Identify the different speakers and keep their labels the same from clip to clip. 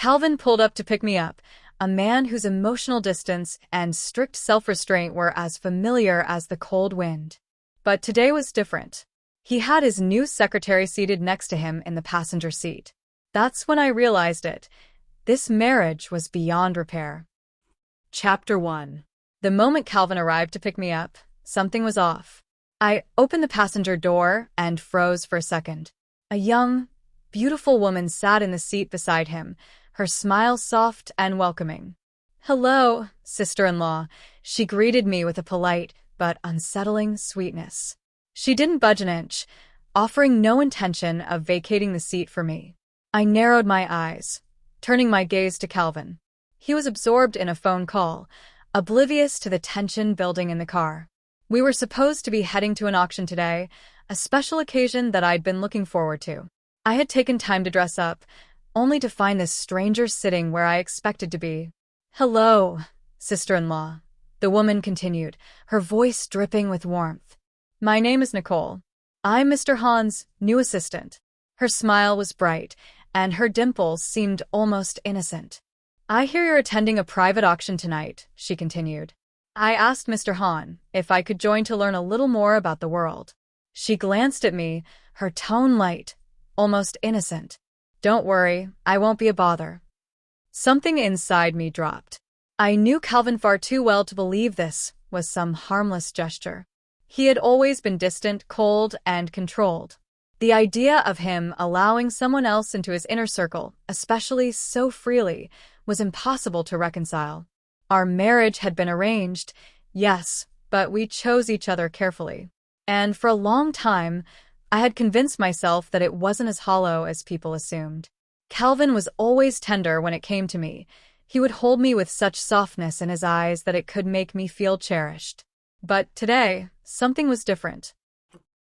Speaker 1: Calvin pulled up to pick me up, a man whose emotional distance and strict self-restraint were as familiar as the cold wind. But today was different. He had his new secretary seated next to him in the passenger seat. That's when I realized it. This marriage was beyond repair. Chapter 1. The moment Calvin arrived to pick me up, something was off. I opened the passenger door and froze for a second. A young, beautiful woman sat in the seat beside him, her smile soft and welcoming. "Hello, sister-in-law," she greeted me with a polite but unsettling sweetness. She didn't budge an inch, offering no intention of vacating the seat for me. I narrowed my eyes, turning my gaze to Calvin. He was absorbed in a phone call, oblivious to the tension building in the car. We were supposed to be heading to an auction today, a special occasion that I'd been looking forward to. I had taken time to dress up, only to find this stranger sitting where I expected to be. "Hello, sister-in-law," the woman continued, her voice dripping with warmth. "My name is Nicole. I'm Mr. Hahn's new assistant." Her smile was bright, and her dimples seemed almost innocent. "I hear you're attending a private auction tonight," she continued. "I asked Mr. Hahn if I could join to learn a little more about the world." She glanced at me, her tone light, almost innocent. "Don't worry, I won't be a bother." Something inside me dropped. I knew Calvin far too well to believe this was some harmless gesture. He had always been distant, cold, and controlled. The idea of him allowing someone else into his inner circle, especially so freely, was impossible to reconcile. Our marriage had been arranged, yes, but we chose each other carefully. And for a long time, I had convinced myself that it wasn't as hollow as people assumed. Calvin was always tender when it came to me. He would hold me with such softness in his eyes that it could make me feel cherished. But today, something was different.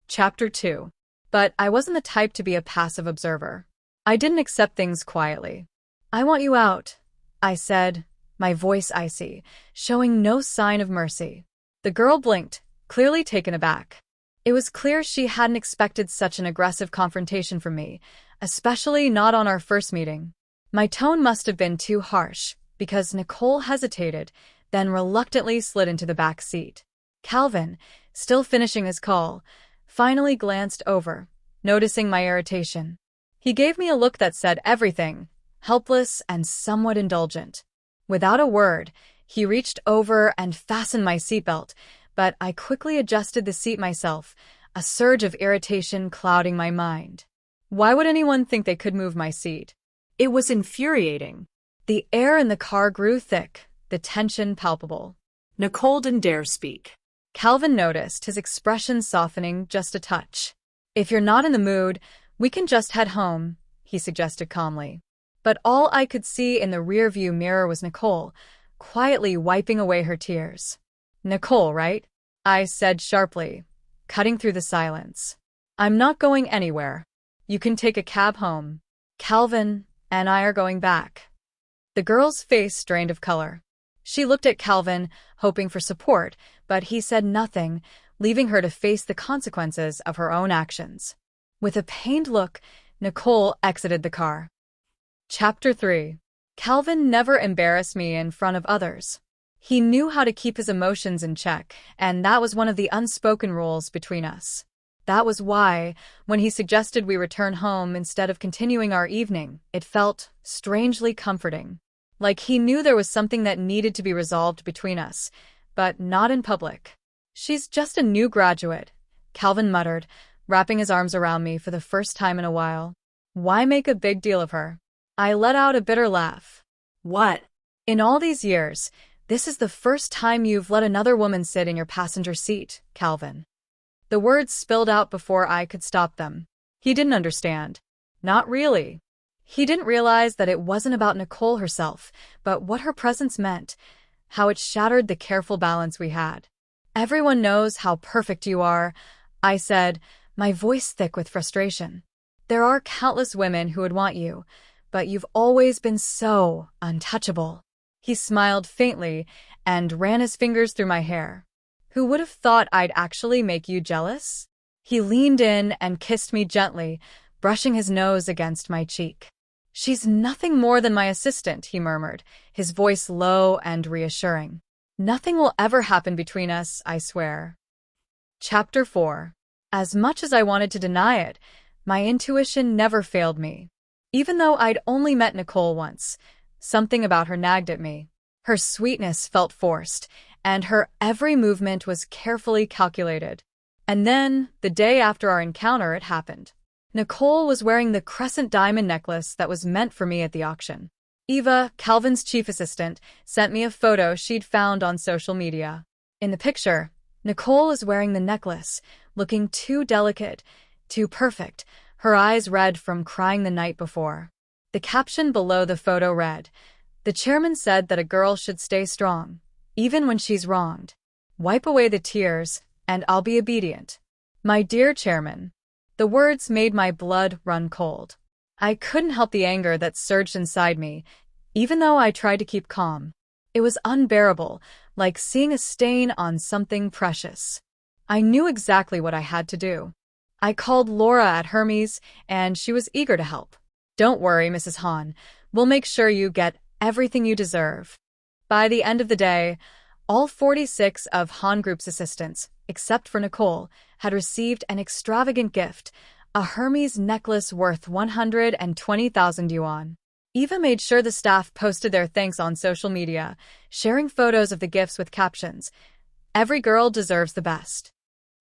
Speaker 1: Chapter 2. But I wasn't the type to be a passive observer. I didn't accept things quietly. "I want you out," I said, my voice icy, showing no sign of mercy. The girl blinked, clearly taken aback. It was clear she hadn't expected such an aggressive confrontation from me, especially not on our first meeting. My tone must have been too harsh, because Nicole hesitated, then reluctantly slid into the back seat. Calvin, still finishing his call, finally glanced over, noticing my irritation. He gave me a look that said everything, helpless and somewhat indulgent. Without a word, he reached over and fastened my seatbelt, but I quickly adjusted the seat myself, a surge of irritation clouding my mind. Why would anyone think they could move my seat? It was infuriating. The air in the car grew thick, the tension palpable.
Speaker 2: Nicole didn't dare speak.
Speaker 1: Calvin noticed, his expression softening just a touch. "If you're not in the mood, we can just head home," he suggested calmly. But all I could see in the rearview mirror was Nicole, quietly wiping away her tears. "Nicole, right?" I said sharply, cutting through the silence. "I'm not going anywhere. You can take a cab home. Calvin and I are going back." The girl's face drained of color. She looked at Calvin, hoping for support, but he said nothing, leaving her to face the consequences of her own actions. With a pained look, Nicole exited the car. Chapter 3. Calvin never embarrassed me in front of others. He knew how to keep his emotions in check, and that was one of the unspoken rules between us. That was why, when he suggested we return home instead of continuing our evening, it felt strangely comforting. Like he knew there was something that needed to be resolved between us, but not in public. "She's just a new graduate," Calvin muttered, wrapping his arms around me for the first time in a while. "Why make a big deal of her?" I let out a bitter laugh.
Speaker 2: "What?"
Speaker 1: "In all these years, this is the first time you've let another woman sit in your passenger seat, Calvin." The words spilled out before I could stop them. He didn't understand. Not really. He didn't realize that it wasn't about Nicole herself, but what her presence meant, how it shattered the careful balance we had. "Everyone knows how perfect you are," I said, my voice thick with frustration. "There are countless women who would want you, but you've always been so untouchable." He smiled faintly and ran his fingers through my hair. "Who would have thought I'd actually make you jealous?" He leaned in and kissed me gently, brushing his nose against my cheek. She's nothing more than my assistant, he murmured, his voice low and reassuring. Nothing will ever happen between us, I swear. Chapter 4. As much as I wanted to deny it, my intuition never failed me. Even though I'd only met Nicole once, something about her nagged at me. Her sweetness felt forced, and her every movement was carefully calculated. And then, the day after our encounter, it happened. Nicole was wearing the crescent diamond necklace that was meant for me at the auction. Eva, Calvin's chief assistant, sent me a photo she'd found on social media. In the picture, Nicole is wearing the necklace, looking too delicate, too perfect, her eyes red from crying the night before. The caption below the photo read, "The chairman said that a girl should stay strong, even when she's wronged. Wipe away the tears, and I'll be obedient. My dear chairman." The words made my blood run cold. I couldn't help the anger that surged inside me, even though I tried to keep calm. It was unbearable, like seeing a stain on something precious. I knew exactly what I had to do. I called Laura at Hermes, and she was eager to help. "Don't worry, Mrs. Hahn. We'll make sure you get everything you deserve." By the end of the day, all 46 of Hahn Group's assistants, except for Nicole, had received an extravagant gift, a Hermes necklace worth 120,000 yuan. Eva made sure the staff posted their thanks on social media, sharing photos of the gifts with captions, "Every girl deserves the best."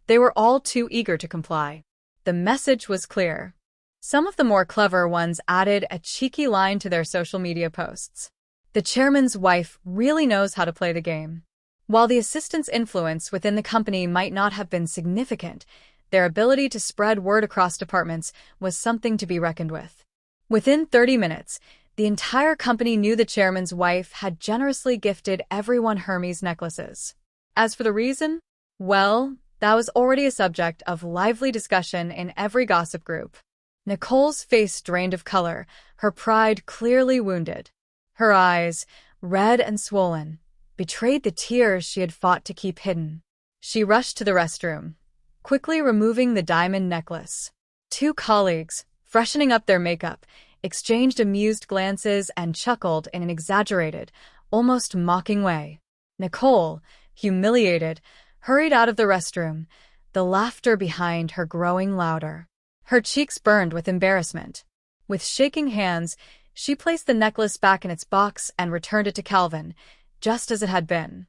Speaker 1: They were all too eager to comply. The message was clear. Some of the more clever ones added a cheeky line to their social media posts. The chairman's wife really knows how to play the game. While the assistant's influence within the company might not have been significant, their ability to spread word across departments was something to be reckoned with. Within 30 minutes, the entire company knew the chairman's wife had generously gifted everyone Hermes necklaces. As for the reason, well, that was already a subject of lively discussion in every gossip group. Nicole's face drained of color, her pride clearly wounded. Her eyes, red and swollen, betrayed the tears she had fought to keep hidden. She rushed to the restroom, quickly removing the diamond necklace. Two colleagues, freshening up their makeup, exchanged amused glances and chuckled in an exaggerated, almost mocking way. Nicole, humiliated, hurried out of the restroom, the laughter behind her growing louder. Her cheeks burned with embarrassment. With shaking hands, she placed the necklace back in its box and returned it to Calvin, just as it had been.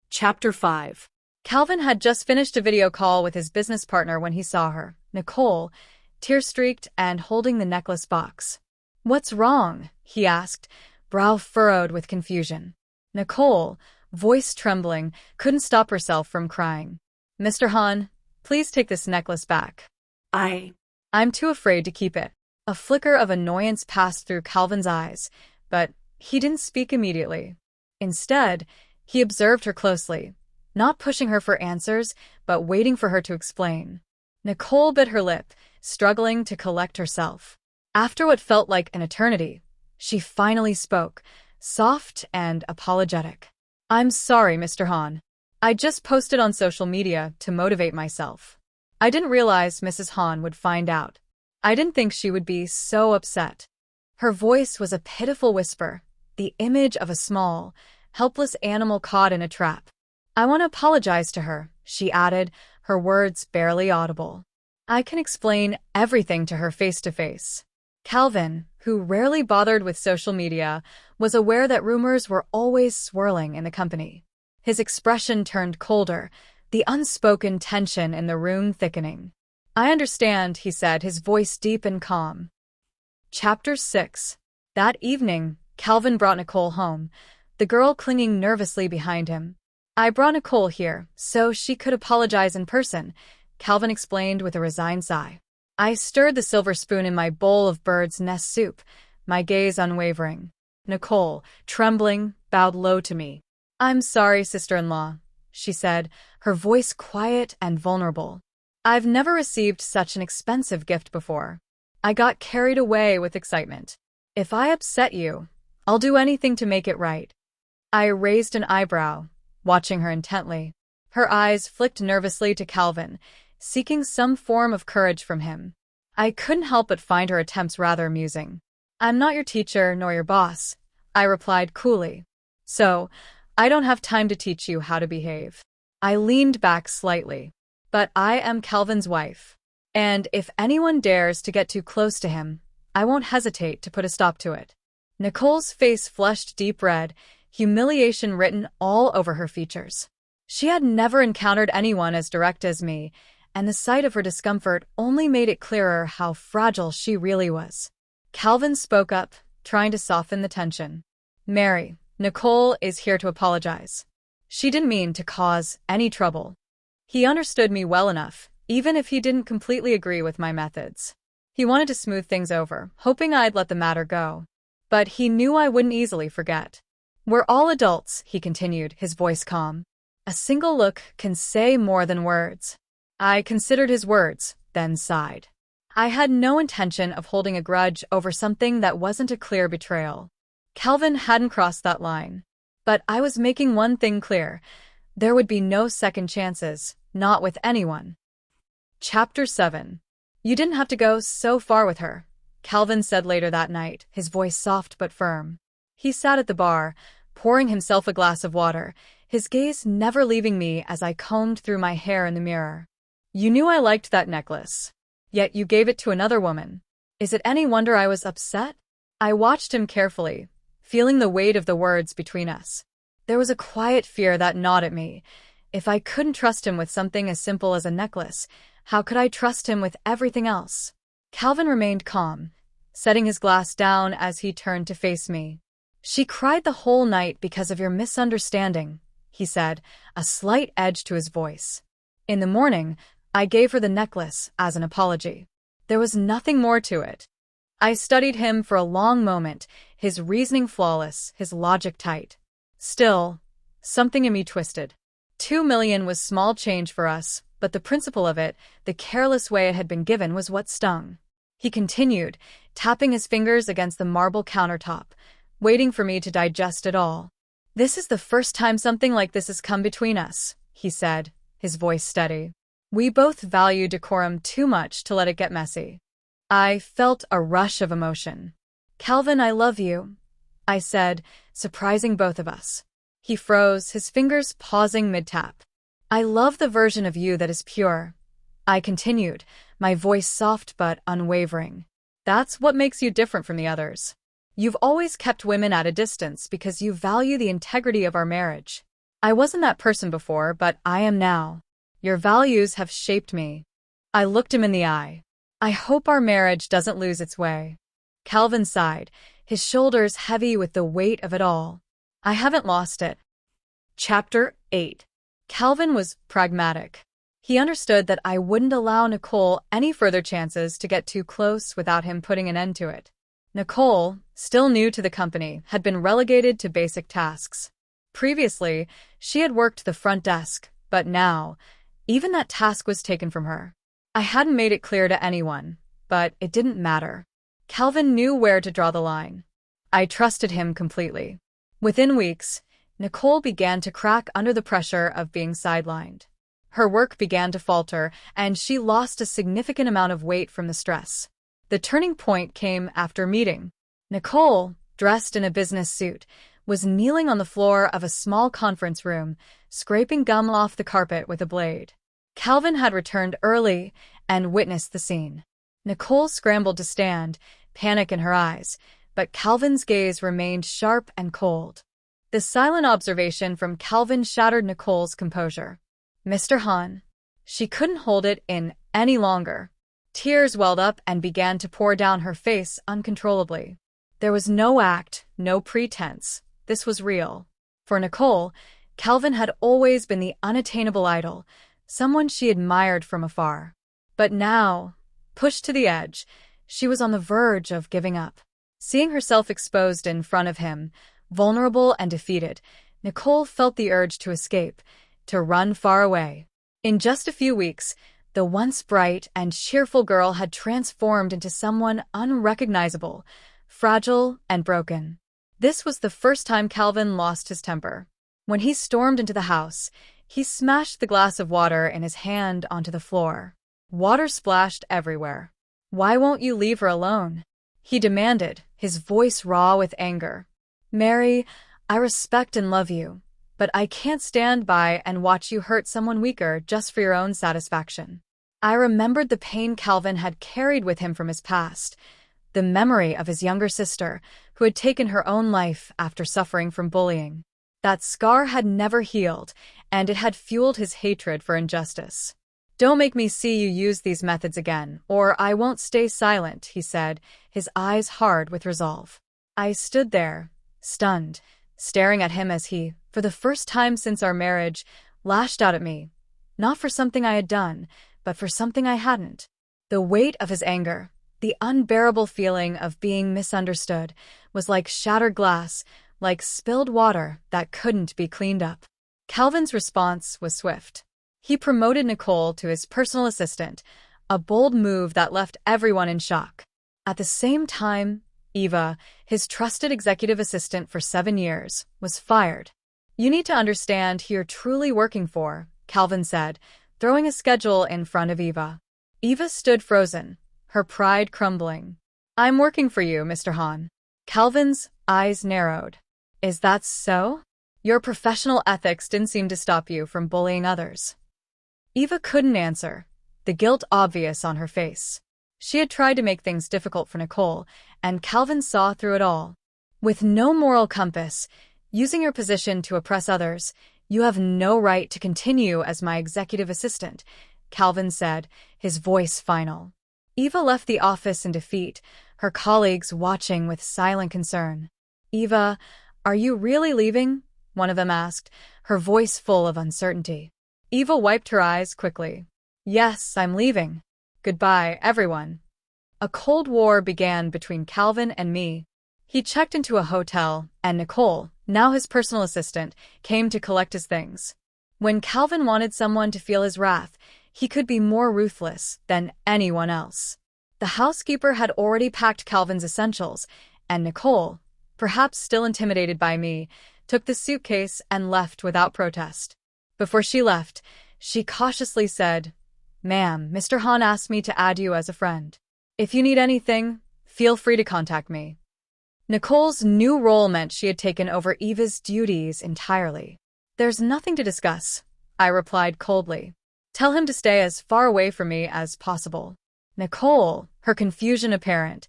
Speaker 2: Chapter 5.
Speaker 1: Calvin had just finished a video call with his business partner when he saw her, Nicole, tear-streaked and holding the necklace box. "What's wrong?" he asked, brow furrowed with confusion. Nicole, voice trembling, couldn't stop herself from crying. "Mr. Hahn, please take this necklace back. I'm too afraid to keep it." A flicker of annoyance passed through Calvin's eyes, but he didn't speak immediately. Instead, he observed her closely, not pushing her for answers, but waiting for her to explain. Nicole bit her lip, struggling to collect herself. After what felt like an eternity, she finally spoke, soft and apologetic. "I'm sorry, Mr. Hahn. I just posted on social media to motivate myself. I didn't realize Mrs. Hahn would find out. I didn't think she would be so upset." Her voice was a pitiful whisper, the image of a small, helpless animal caught in a trap. "I want to apologize to her," she added, her words barely audible. "I can explain everything to her face to face." Calvin, who rarely bothered with social media, was aware that rumors were always swirling in the company. His expression turned colder, the unspoken tension in the room thickening. "I understand," he said, his voice deep and calm. Chapter 6. That evening, Calvin brought Nicole home, the girl clinging nervously behind him. "I brought Nicole here so she could apologize in person," Calvin explained with a resigned sigh. I stirred the silver spoon in my bowl of bird's nest soup, my gaze unwavering. Nicole, trembling, bowed low to me. "I'm sorry, sister-in-law," she said, her voice quiet and vulnerable. "I've never received such an expensive gift before. I got carried away with excitement. If I upset you, I'll do anything to make it right." I raised an eyebrow, watching her intently. Her eyes flicked nervously to Calvin, seeking some form of courage from him. I couldn't help but find her attempts rather amusing. I'm not your teacher nor your boss, I replied coolly. So, I don't have time to teach you how to behave. I leaned back slightly. But I am Calvin's wife. And if anyone dares to get too close to him, I won't hesitate to put a stop to it. Nicole's face flushed deep red, humiliation written all over her features. She had never encountered anyone as direct as me, and the sight of her discomfort only made it clearer how fragile she really was. Calvin spoke up, trying to soften the tension. Mary, Nicole is here to apologize. She didn't mean to cause any trouble. He understood me well enough, even if he didn't completely agree with my methods. He wanted to smooth things over, hoping I'd let the matter go. But he knew I wouldn't easily forget. We're all adults, he continued, his voice calm. A single look can say more than words. I considered his words, then sighed. I had no intention of holding a grudge over something that wasn't a clear betrayal. Calvin hadn't crossed that line. But I was making one thing clear. There would be no second chances, not with anyone. Chapter 7. You didn't have to go so far with her, Calvin said later that night, his voice soft but firm. He sat at the bar, pouring himself a glass of water, his gaze never leaving me as I combed through my hair in the mirror. You knew I liked that necklace. Yet you gave it to another woman. Is it any wonder I was upset? I watched him carefully, feeling the weight of the words between us. There was a quiet fear that gnawed at me. If I couldn't trust him with something as simple as a necklace, how could I trust him with everything else? Calvin remained calm, setting his glass down as he turned to face me. She cried the whole night because of your misunderstanding, he said, a slight edge to his voice. In the morning, I gave her the necklace as an apology. There was nothing more to it. I studied him for a long moment, his reasoning flawless, his logic tight. Still, something in me twisted. 2 million was small change for us, but the principle of it, the careless way it had been given, was what stung. He continued, tapping his fingers against the marble countertop, waiting for me to digest it all. This is the first time something like this has come between us, he said, his voice steady. We both value decorum too much to let it get messy. I felt a rush of emotion. Calvin, I love you, I said, surprising both of us. He froze, his fingers pausing mid-tap. I love the version of you that is pure. I continued, my voice soft but unwavering. That's what makes you different from the others. You've always kept women at a distance because you value the integrity of our marriage. I wasn't that person before, but I am now. Your values have shaped me. I looked him in the eye. I hope our marriage doesn't lose its way. Calvin sighed, his shoulders heavy with the weight of it all. I haven't lost it. Chapter 8. Calvin was pragmatic. He understood that I wouldn't allow Nicole any further chances to get too close without him putting an end to it. Nicole, still new to the company, had been relegated to basic tasks. Previously, she had worked the front desk, but now, even that task was taken from her. I hadn't made it clear to anyone, but it didn't matter. Calvin knew where to draw the line. I trusted him completely. Within weeks, Nicole began to crack under the pressure of being sidelined. Her work began to falter, and she lost a significant amount of weight from the stress. The turning point came after meeting. Nicole, dressed in a business suit, was kneeling on the floor of a small conference room, scraping gum off the carpet with a blade. Calvin had returned early and witnessed the scene. Nicole scrambled to stand, panic in her eyes, but Calvin's gaze remained sharp and cold. The silent observation from Calvin shattered Nicole's composure. Mr. Hahn. She couldn't hold it in any longer. Tears welled up and began to pour down her face uncontrollably. There was no act, no pretense. This was real. For Nicole, Calvin had always been the unattainable idol, someone she admired from afar. But now, pushed to the edge, she was on the verge of giving up. Seeing herself exposed in front of him, vulnerable and defeated, Nicole felt the urge to escape, to run far away. In just a few weeks, the once bright and cheerful girl had transformed into someone unrecognizable, fragile and broken. This was the first time Calvin lost his temper. When he stormed into the house, he smashed the glass of water in his hand onto the floor. Water splashed everywhere. Why won't you leave her alone? he demanded, his voice raw with anger. "Mary, I respect and love you, but I can't stand by and watch you hurt someone weaker just for your own satisfaction." I remembered the pain Calvin had carried with him from his past, the memory of his younger sister, who had taken her own life after suffering from bullying. That scar had never healed, and it had fueled his hatred for injustice. "Don't make me see you use these methods again, or I won't stay silent," he said, his eyes hard with resolve. I stood there, stunned, staring at him as he, for the first time since our marriage, lashed out at me. Not for something I had done, but for something I hadn't. The weight of his anger, the unbearable feeling of being misunderstood, was like shattered glass, like spilled water that couldn't be cleaned up. Calvin's response was swift. He promoted Nicole to his personal assistant, a bold move that left everyone in shock. At the same time, Eva, his trusted executive assistant for 7 years, was fired. "You need to understand who you're truly working for," Calvin said, throwing a schedule in front of Eva. Eva stood frozen, her pride crumbling. "I'm working for you, Mr. Hahn." Calvin's eyes narrowed. "Is that so? Your professional ethics didn't seem to stop you from bullying others." Eva couldn't answer, the guilt obvious on her face. She had tried to make things difficult for Nicole, and Calvin saw through it all. "With no moral compass, using your position to oppress others, you have no right to continue as my executive assistant," Calvin said, his voice final. Eva left the office in defeat, her colleagues watching with silent concern. "Eva, are you really leaving?" one of them asked, her voice full of uncertainty. Eva wiped her eyes quickly. "Yes, I'm leaving. Goodbye, everyone." A cold war began between Calvin and me. He checked into a hotel, and Nicole, now his personal assistant, came to collect his things. When Calvin wanted someone to feel his wrath, he could be more ruthless than anyone else. The housekeeper had already packed Calvin's essentials, and Nicole, perhaps still intimidated by me, took the suitcase and left without protest. Before she left, she cautiously said, "Ma'am, Mr. Hahn asked me to add you as a friend. If you need anything, feel free to contact me." Nicole's new role meant she had taken over Eva's duties entirely. "There's nothing to discuss," I replied coldly. "Tell him to stay as far away from me as possible." Nicole, her confusion apparent,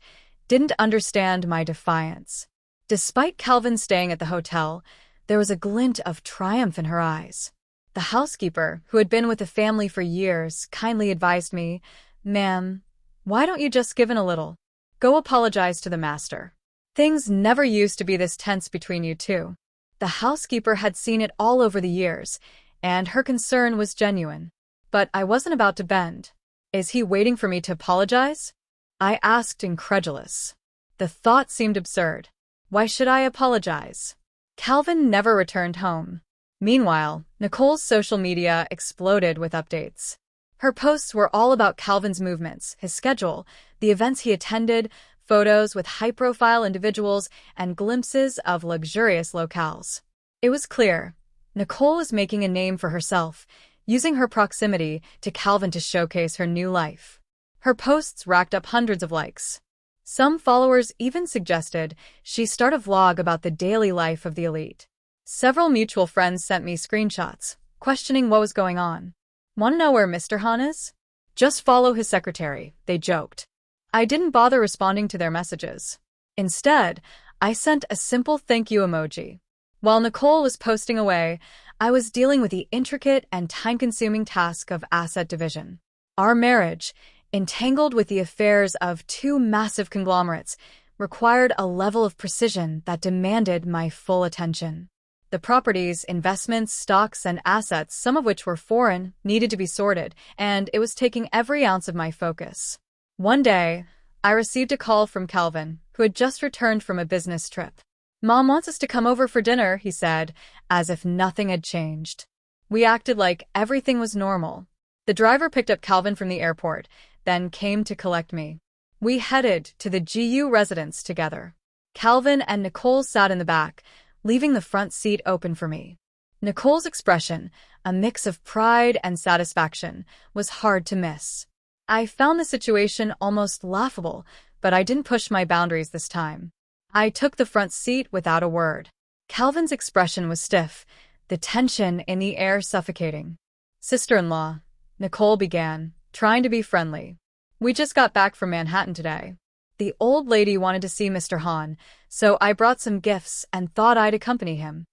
Speaker 1: didn't understand my defiance. Despite Calvin staying at the hotel, there was a glint of triumph in her eyes. The housekeeper, who had been with the family for years, kindly advised me, "Ma'am, why don't you just give in a little? Go apologize to the master. Things never used to be this tense between you two." The housekeeper had seen it all over the years, and her concern was genuine. But I wasn't about to bend. "Is he waiting for me to apologize?" I asked, incredulous. The thought seemed absurd. Why should I apologize? Calvin never returned home. Meanwhile, Nicole's social media exploded with updates. Her posts were all about Calvin's movements, his schedule, the events he attended, photos with high-profile individuals, and glimpses of luxurious locales. It was clear, Nicole was making a name for herself, using her proximity to Calvin to showcase her new life. Her posts racked up hundreds of likes. Some followers even suggested she start a vlog about the daily life of the elite. Several mutual friends sent me screenshots, questioning what was going on. "Want to know where Mr. Hahn is? Just follow his secretary," they joked. I didn't bother responding to their messages. Instead, I sent a simple thank you emoji. While Nicole was posting away, I was dealing with the intricate and time-consuming task of asset division. Our marriage, entangled with the affairs of two massive conglomerates, required a level of precision that demanded my full attention. The properties, investments, stocks, and assets, some of which were foreign, needed to be sorted, and it was taking every ounce of my focus. One day, I received a call from Calvin, who had just returned from a business trip. "Mom wants us to come over for dinner," he said, as if nothing had changed. We acted like everything was normal. The driver picked up Calvin from the airport, then came to collect me. We headed to the GU residence together. Calvin and Nicole sat in the back, leaving the front seat open for me. Nicole's expression, a mix of pride and satisfaction, was hard to miss. I found the situation almost laughable, but I didn't push my boundaries this time. I took the front seat without a word. Calvin's expression was stiff, the tension in the air suffocating. "Sister-in-law," Nicole began, trying to be friendly. "We just got back from Manhattan today. The old lady wanted to see Mr. Hahn, so I brought some gifts and thought I'd accompany him."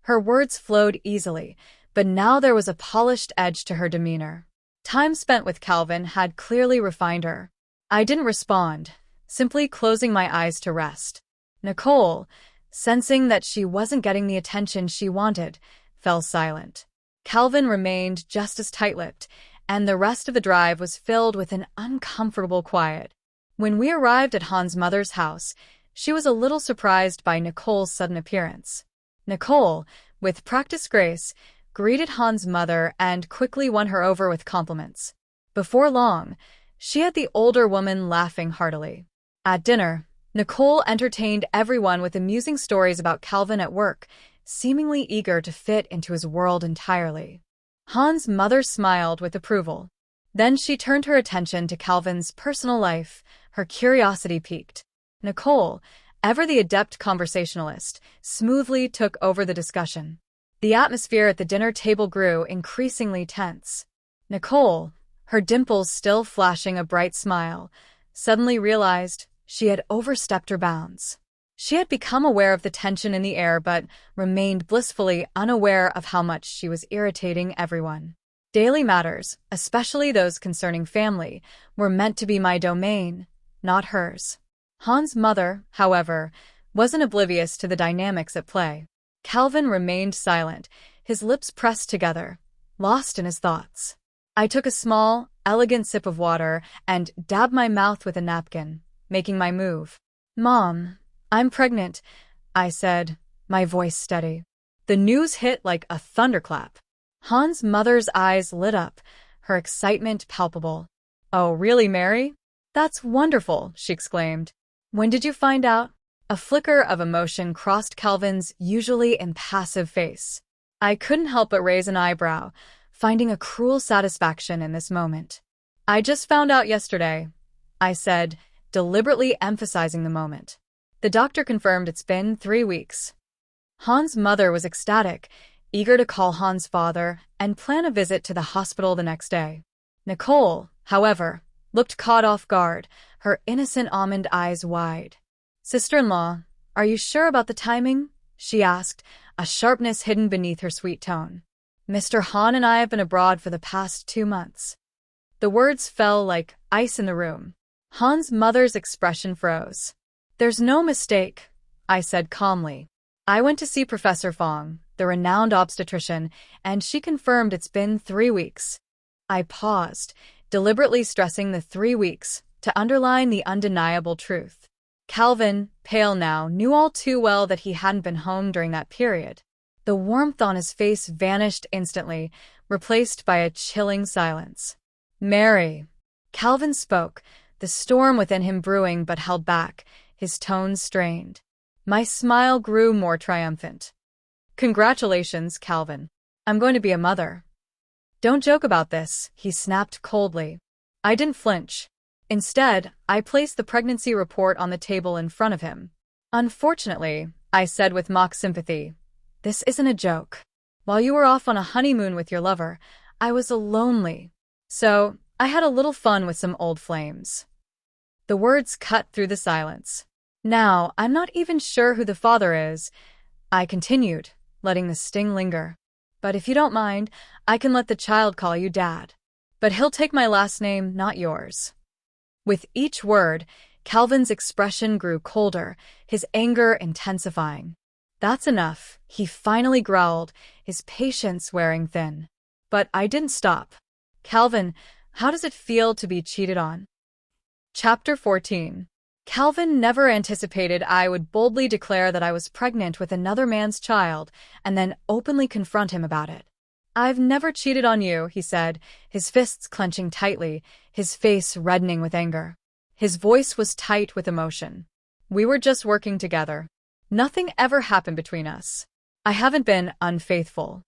Speaker 1: Her words flowed easily, but now there was a polished edge to her demeanor. Time spent with Calvin had clearly refined her. I didn't respond, simply closing my eyes to rest. Nicole, sensing that she wasn't getting the attention she wanted, fell silent. Calvin remained just as tight-lipped, and the rest of the drive was filled with an uncomfortable quiet. When we arrived at Han's mother's house, she was a little surprised by Nicole's sudden appearance. Nicole, with practiced grace, greeted Han's mother and quickly won her over with compliments. Before long, she had the older woman laughing heartily. At dinner, Nicole entertained everyone with amusing stories about Calvin at work, seemingly eager to fit into his world entirely. Han's mother smiled with approval. Then she turned her attention to Calvin's personal life, her curiosity piqued. Nicole, ever the adept conversationalist, smoothly took over the discussion. The atmosphere at the dinner table grew increasingly tense. Nicole, her dimples still flashing a bright smile, suddenly realized she had overstepped her bounds. She had become aware of the tension in the air but remained blissfully unaware of how much she was irritating everyone. Daily matters, especially those concerning family, were meant to be my domain, not hers. Han's mother, however, wasn't oblivious to the dynamics at play. Calvin remained silent, his lips pressed together, lost in his thoughts. I took a small, elegant sip of water and dabbed my mouth with a napkin, making my move. "Mom, I'm pregnant," I said, my voice steady. The news hit like a thunderclap. Han's mother's eyes lit up, her excitement palpable. "Oh, really, Mary? That's wonderful," she exclaimed. "When did you find out?" A flicker of emotion crossed Calvin's usually impassive face. I couldn't help but raise an eyebrow, finding a cruel satisfaction in this moment. "I just found out yesterday," I said, deliberately emphasizing the moment. "The doctor confirmed it's been 3 weeks." Han's mother was ecstatic, eager to call Han's father and plan a visit to the hospital the next day. Nicole, however, looked caught off guard, her innocent almond eyes wide. "Sister-in-law, are you sure about the timing?" she asked, a sharpness hidden beneath her sweet tone. "Mr. Hahn and I have been abroad for the past 2 months." The words fell like ice in the room. Han's mother's expression froze. "There's no mistake," I said calmly. "I went to see Professor Fong, the renowned obstetrician, and she confirmed it's been 3 weeks. I paused, deliberately stressing the 3 weeks, to underline the undeniable truth. Calvin, pale now, knew all too well that he hadn't been home during that period. The warmth on his face vanished instantly, replaced by a chilling silence. "Mary," Calvin spoke, the storm within him brewing but held back, his tones strained. My smile grew more triumphant. "Congratulations, Calvin. I'm going to be a mother." "Don't joke about this," he snapped coldly. I didn't flinch. Instead, I placed the pregnancy report on the table in front of him. "Unfortunately," I said with mock sympathy, "this isn't a joke. While you were off on a honeymoon with your lover, I was lonely. So, I had a little fun with some old flames." The words cut through the silence. "Now, I'm not even sure who the father is," I continued, letting the sting linger. "But if you don't mind, I can let the child call you Dad. But he'll take my last name, not yours." With each word, Calvin's expression grew colder, his anger intensifying. "That's enough," he finally growled, his patience wearing thin. But I didn't stop. "Calvin, how does it feel to be cheated on?" Chapter 14. Calvin never anticipated I would boldly declare that I was pregnant with another man's child and then openly confront him about it. "I've never cheated on you," he said, his fists clenching tightly, his face reddening with anger. His voice was tight with emotion. "We were just working together. Nothing ever happened between us. I haven't been unfaithful."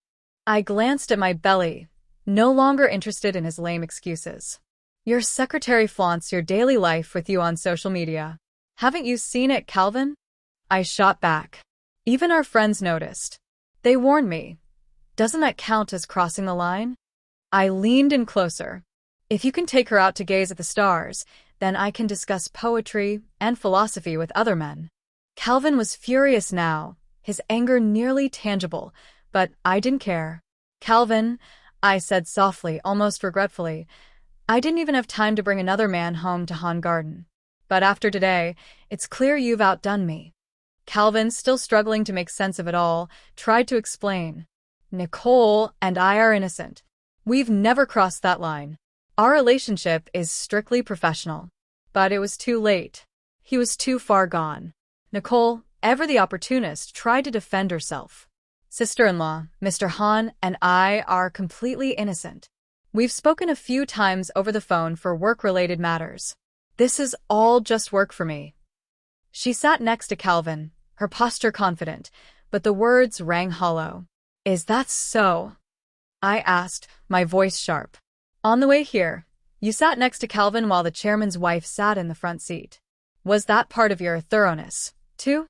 Speaker 1: I glanced at my belly, no longer interested in his lame excuses. Your secretary flaunts your daily life with you on social media. Haven't you seen it, Calvin? I shot back. Even our friends noticed. They warned me. Doesn't that count as crossing the line? I leaned in closer. If you can take her out to gaze at the stars, then I can discuss poetry and philosophy with other men. Calvin was furious now, his anger nearly tangible, but I didn't care. Calvin, I said softly, almost regretfully, I didn't even have time to bring another man home to Han Garden. But after today, it's clear you've outdone me. Calvin, still struggling to make sense of it all, tried to explain. Nicole and I are innocent. We've never crossed that line. Our relationship is strictly professional. But it was too late. He was too far gone. Nicole, ever the opportunist, tried to defend herself. Sister-in-law, Mr. Han and I are completely innocent. We've spoken a few times over the phone for work-related matters. This is all just work for me. She sat next to Calvin, her posture confident, but the words rang hollow. Is that so? I asked, my voice sharp. On the way here, you sat next to Calvin while the chairman's wife sat in the front seat. Was that part of your thoroughness, too?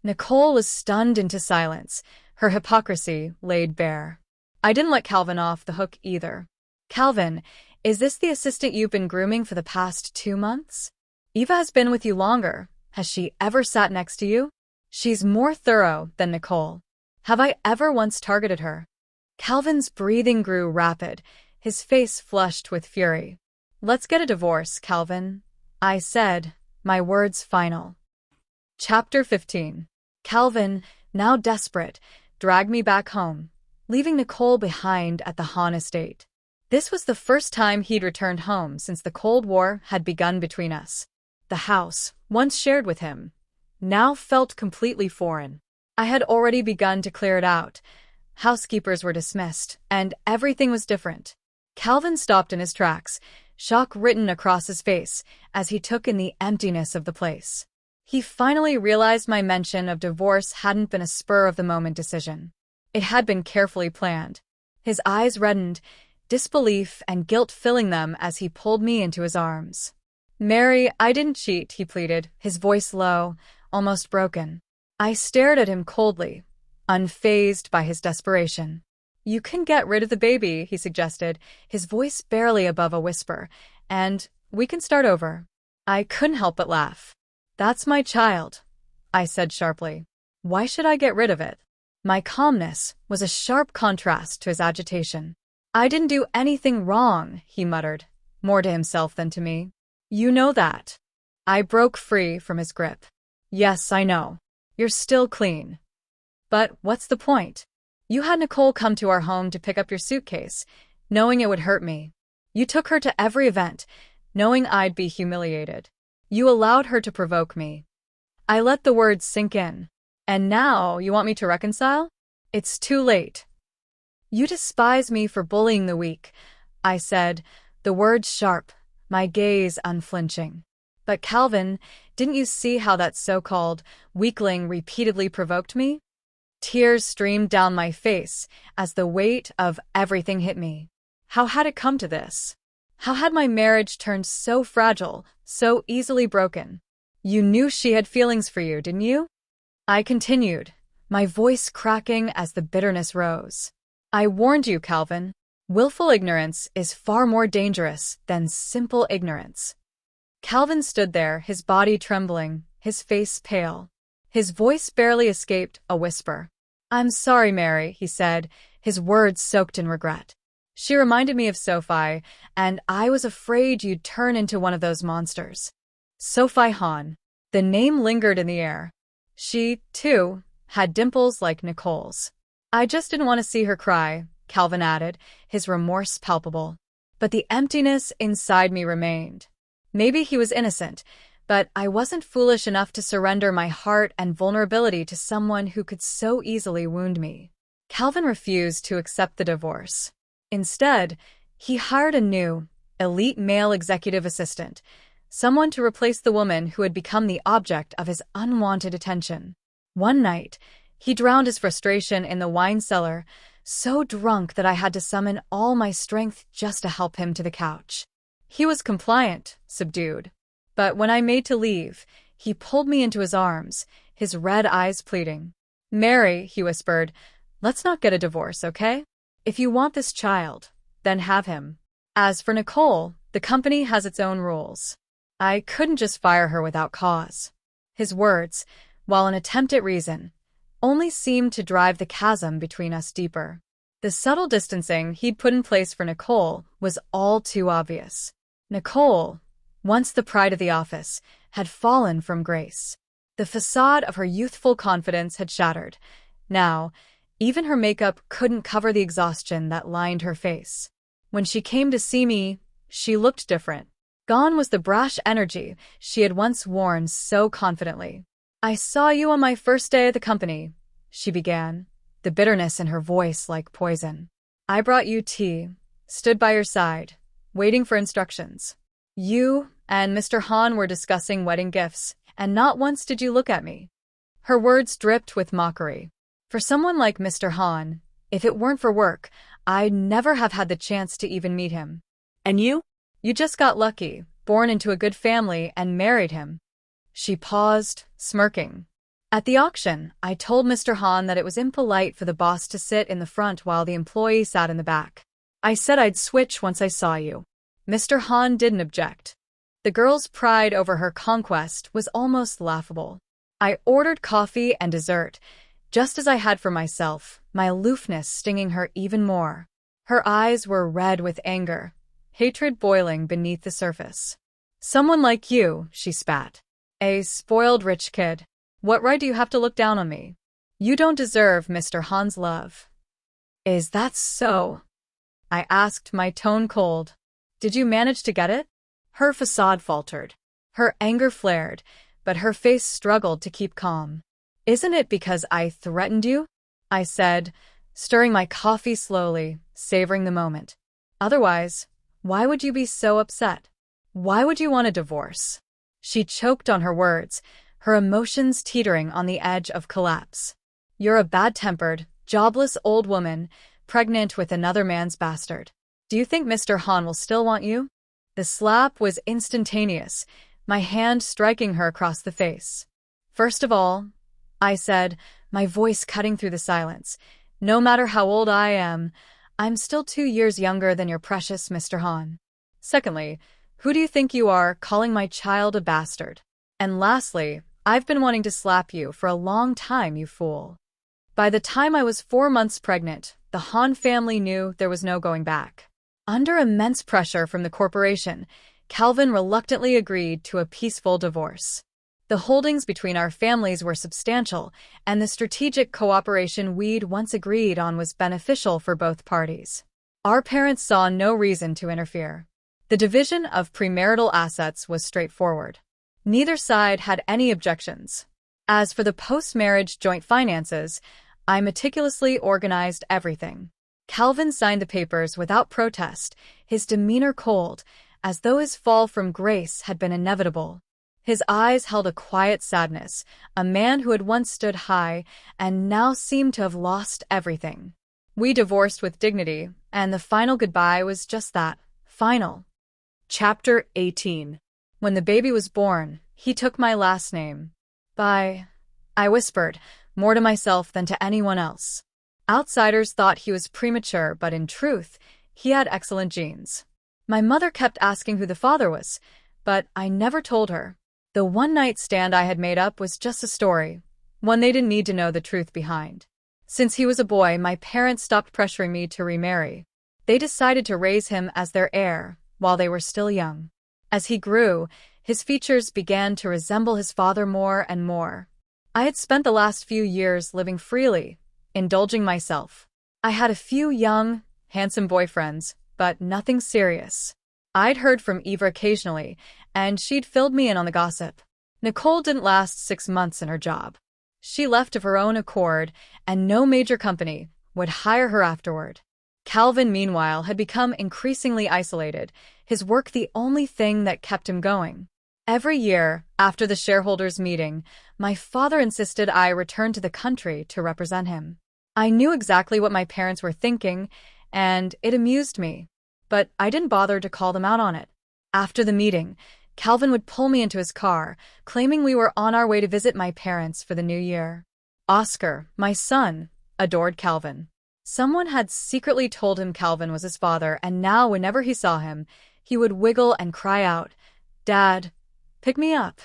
Speaker 1: Nicole was stunned into silence, her hypocrisy laid bare. I didn't let Calvin off the hook either. Calvin, is this the assistant you've been grooming for the past 2 months? Eva has been with you longer. Has she ever sat next to you? She's more thorough than Nicole. Have I ever once targeted her? Calvin's breathing grew rapid, his face flushed with fury. Let's get a divorce, Calvin, I said, my words final. Chapter 15. Calvin, now desperate, dragged me back home, leaving Nicole behind at the Han estate. This was the first time he'd returned home since the Cold War had begun between us. The house, once shared with him, now felt completely foreign. I had already begun to clear it out. Housekeepers were dismissed, and everything was different. Calvin stopped in his tracks, shock written across his face, as he took in the emptiness of the place. He finally realized my mention of divorce hadn't been a spur-of-the-moment decision. It had been carefully planned. His eyes reddened, disbelief and guilt filling them as he pulled me into his arms. Mary, I didn't cheat, he pleaded, his voice low, almost broken. I stared at him coldly, unfazed by his desperation. You can get rid of the baby, he suggested, his voice barely above a whisper, and we can start over. I couldn't help but laugh. That's my child, I said sharply. Why should I get rid of it? My calmness was a sharp contrast to his agitation. I didn't do anything wrong, he muttered, more to himself than to me. You know that. I broke free from his grip. Yes, I know. You're still clean. But what's the point? You had Nicole come to our home to pick up your suitcase, knowing it would hurt me. You took her to every event, knowing I'd be humiliated. You allowed her to provoke me. I let the words sink in. And now you want me to reconcile? It's too late. You despise me for bullying the weak, I said, the words sharp, my gaze unflinching. But Calvin, didn't you see how that so-called weakling repeatedly provoked me? Tears streamed down my face as the weight of everything hit me. How had it come to this? How had my marriage turned so fragile, so easily broken? You knew she had feelings for you, didn't you? I continued, my voice cracking as the bitterness rose. I warned you, Calvin. Willful ignorance is far more dangerous than simple ignorance. Calvin stood there, his body trembling, his face pale. His voice barely escaped a whisper. I'm sorry, Mary, he said, his words soaked in regret. She reminded me of Sofia, and I was afraid you'd turn into one of those monsters. Sofia Han. The name lingered in the air. She, too, had dimples like Nicole's. I just didn't want to see her cry, Calvin added, his remorse palpable. But the emptiness inside me remained. Maybe he was innocent, but I wasn't foolish enough to surrender my heart and vulnerability to someone who could so easily wound me. Calvin refused to accept the divorce. Instead, he hired a new, elite male executive assistant, someone to replace the woman who had become the object of his unwanted attention. One night, he drowned his frustration in the wine cellar, so drunk that I had to summon all my strength just to help him to the couch. He was compliant, subdued. But when I made to leave, he pulled me into his arms, his red eyes pleading. "Mary," he whispered, "let's not get a divorce, okay? If you want this child, then have him. As for Nicole, the company has its own rules. I couldn't just fire her without cause." His words, while an attempt at reason, only seemed to drive the chasm between us deeper. The subtle distancing he'd put in place for Nicole was all too obvious. Nicole, once the pride of the office, had fallen from grace. The facade of her youthful confidence had shattered. Now, even her makeup couldn't cover the exhaustion that lined her face. When she came to see me, she looked different. Gone was the brash energy she had once worn so confidently. "I saw you on my first day at the company," she began, the bitterness in her voice like poison. "I brought you tea, stood by your side, waiting for instructions. You and Mr. Hahn were discussing wedding gifts, and not once did you look at me." Her words dripped with mockery. For someone like Mr. Hahn, if it weren't for work, I'd never have had the chance to even meet him.
Speaker 2: "And you?"
Speaker 1: "You just got lucky, born into a good family, and married him." She paused, smirking. "At the auction, I told Mr. Hahn that it was impolite for the boss to sit in the front while the employee sat in the back. I said I'd switch once I saw you." Mr. Hahn didn't object. The girl's pride over her conquest was almost laughable. I ordered coffee and dessert, just as I had for myself, my aloofness stinging her even more. Her eyes were red with anger, hatred boiling beneath the surface. "Someone like you," she spat. "A spoiled rich kid. What right do you have to look down on me? You don't deserve Mr. Hahn's love." "Is that so?" I asked, my tone cold. "Did you manage to get it?" Her facade faltered. Her anger flared, but her face struggled to keep calm. "Isn't it because I threatened you?" I said, stirring my coffee slowly, savoring the moment. "Otherwise, why would you be so upset? Why would you want a divorce?" She choked on her words, her emotions teetering on the edge of collapse. "You're a bad-tempered, jobless old woman, pregnant with another man's bastard. Do you think Mr. Hahn will still want you?" The slap was instantaneous, my hand striking her across the face. "First of all," I said, my voice cutting through the silence, "no matter how old I am, I'm still 2 years younger than your precious Mr. Hahn. Secondly, who do you think you are, calling my child a bastard? And lastly, I've been wanting to slap you for a long time, you fool." By the time I was 4 months pregnant, the Hahn family knew there was no going back. Under immense pressure from the corporation, Calvin reluctantly agreed to a peaceful divorce. The holdings between our families were substantial, and the strategic cooperation we'd once agreed on was beneficial for both parties. Our parents saw no reason to interfere. The division of premarital assets was straightforward. Neither side had any objections. As for the post-marriage joint finances, I meticulously organized everything. Calvin signed the papers without protest, his demeanor cold, as though his fall from grace had been inevitable. His eyes held a quiet sadness, a man who had once stood high and now seemed to have lost everything. We divorced with dignity, and the final goodbye was just that, final.
Speaker 2: Chapter 18.
Speaker 1: When the baby was born, he took my last name. "Bye," I whispered, more to myself than to anyone else. Outsiders thought he was premature, but in truth, he had excellent genes. My mother kept asking who the father was, but I never told her. The one-night stand I had made up was just a story, one they didn't need to know the truth behind. Since he was a boy, my parents stopped pressuring me to remarry. They decided to raise him as their heir while they were still young. As he grew, his features began to resemble his father more and more. I had spent the last few years living freely, indulging myself. I had a few young, handsome boyfriends, but nothing serious. I'd heard from Eva occasionally, and she'd filled me in on the gossip. Nicole didn't last 6 months in her job. She left of her own accord, and no major company would hire her afterward. Calvin, meanwhile, had become increasingly isolated, his work the only thing that kept him going. Every year, after the shareholders' meeting, my father insisted I return to the country to represent him. I knew exactly what my parents were thinking, and it amused me. But I didn't bother to call them out on it. After the meeting, Calvin would pull me into his car, claiming we were on our way to visit my parents for the new year. Oscar, my son, adored Calvin. Someone had secretly told him Calvin was his father, and now whenever he saw him, he would wiggle and cry out, "Dad, pick me up."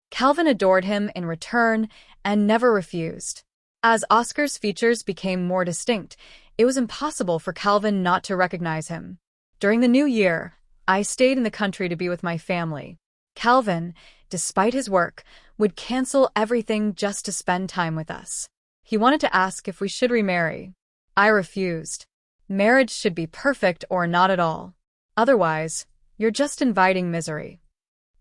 Speaker 1: Calvin adored him in return and never refused. As Oscar's features became more distinct, it was impossible for Calvin not to recognize him. During the new year, I stayed in the country to be with my family. Calvin, despite his work, would cancel everything just to spend time with us. He wanted to ask if we should remarry. I refused. Marriage should be perfect or not at all. Otherwise, you're just inviting misery.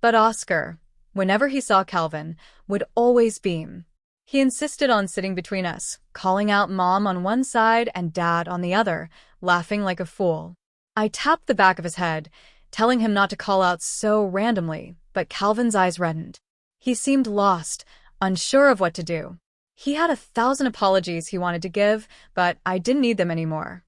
Speaker 1: But Oscar, whenever he saw Calvin, would always beam. He insisted on sitting between us, calling out Mom on one side and Dad on the other, laughing like a fool. I tapped the back of his head, telling him not to call out so randomly, but Calvin's eyes reddened. He seemed lost, unsure of what to do. He had 1,000 apologies he wanted to give, but I didn't need them anymore.